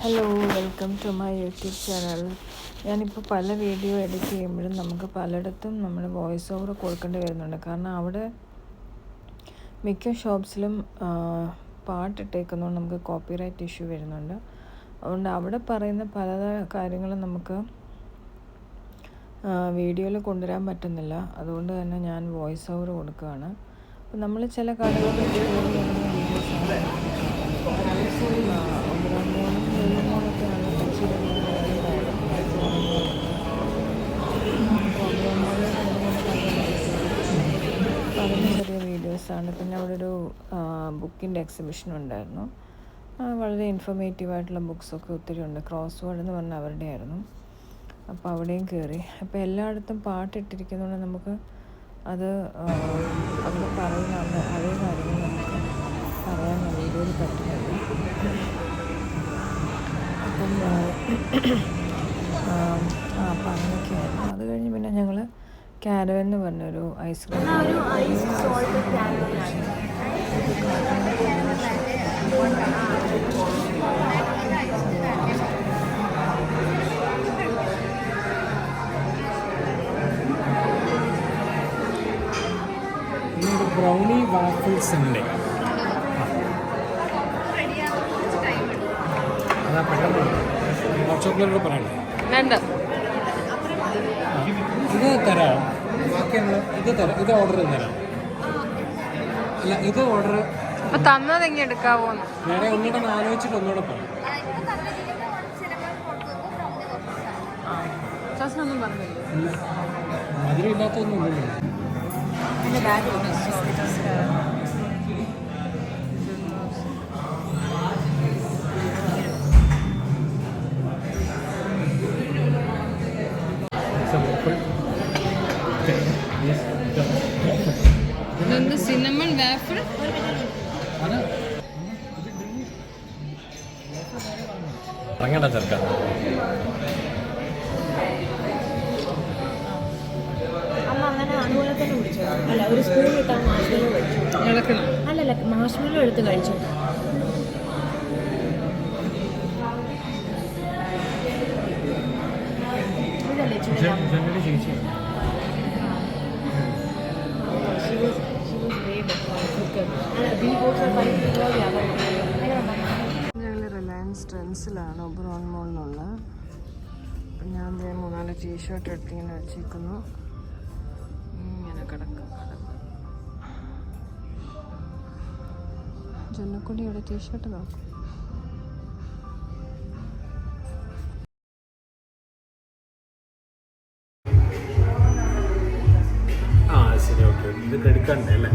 Hello, welcome to my YouTube channel. ഞാനിപ്പോൾ പല video edit ചെയ്യുമ്പോഴും നമുക്ക് പലയിടത്തും നമ്മൾ വോയിസ് ഓവർ കൊടുക്കേണ്ടി വരുന്നുണ്ട്. കാരണം അവിടെ മിക്ക ഷോപ്സിലും പാട്ടിട്ടേക്കുന്നതുകൊണ്ട് നമുക്ക് കോപ്പിറൈറ്റ് ഇഷ്യൂ വരുന്നുണ്ട്. അതുകൊണ്ട് അവിടെ പറയുന്ന പല കാര്യങ്ങളും നമുക്ക് വീഡിയോയിൽ കൊണ്ടുവരാൻ പറ്റുന്നില്ല. അതുകൊണ്ട് തന്നെ ഞാൻ വോയിസ് ഓവർ കൊടുക്കുകയാണ്. അപ്പോൾ നമ്മൾ ചില കടകളിൽ അതിന് ചെറിയ വീഡിയോസാണ്. പിന്നെ അവിടെ ഒരു ബുക്കിൻ്റെ എക്സിബിഷൻ ഉണ്ടായിരുന്നു. വളരെ ഇൻഫോർമേറ്റീവായിട്ടുള്ള ബുക്സൊക്കെ ഒത്തിരി ഉണ്ട്. ക്രോസ് വേർഡ് എന്ന് പറഞ്ഞാൽ അവരുടെ ആയിരുന്നു. അപ്പോൾ അവിടെയും കയറി. അപ്പോൾ എല്ലായിടത്തും പാട്ടിട്ടിരിക്കുന്നതുകൊണ്ട് നമുക്ക് അത് അവിടെ പറയുന്ന അതേ കാര്യങ്ങൾ നമുക്ക് പറയാൻ വീഡിയോയിൽ പറ്റുന്നില്ല. അപ്പം അപ്പം അങ്ങനെയൊക്കെയായിരുന്നു. അത് കഴിഞ്ഞ് പിന്നെ ഞങ്ങൾ കാരവൻ എന്ന് പറഞ്ഞൊരു ഐസ്ക്രീം ബ്രൗണി വാഫിൾസ് ഉണ്ട്. അതാ പെട്ടെന്ന് വാട്സാപ്പിലൂടെ പറയണ്ടേ? ഇത് തരാം, ബാക്കിയുള്ള ഇത് തരാം. ഇത് ഓർഡർ തരാം. അല്ല, ഇത് ഓർഡർ തന്നത് എങ്ങനെ എടുക്കാവോ? വേറെ ഒന്നുകൂടെ ആലോചിച്ചിട്ട് ഒന്നുകൂടെ പറയാം. മധുരം ഇല്ലാത്തൊന്നും ഒന്നുമില്ല. സിനമൺ വാഫിൾ അങ്ങനെയാ ചേർക്കാം. അല്ല, ഒരു സ്പൂൺ ഇട്ടാൽ മാഷ്മെല്ലോ കഴിച്ചു. അല്ലല്ല, മാഷ്മെല്ലോ എടുത്ത് കഴിച്ചു. ഞങ്ങൾ റിലയൻസ് ട്രെൻഡ്സിലാണ് ഒബ്രോൺ മോളിലുള്ള. അപ്പം ഞാൻ 3-4 ടീഷർട്ട് എടുത്തിങ്ങനെ വെച്ചേക്കുന്നു. ഇങ്ങനെ കിടക്കും. ജനക്കുടിയുടെ ടീഷർട്ട് നോക്കും. ശരി, ഓക്കെ. ഇത് ക്രെഡിറ്റ് കാർഡിൻ്റെ അല്ലേ?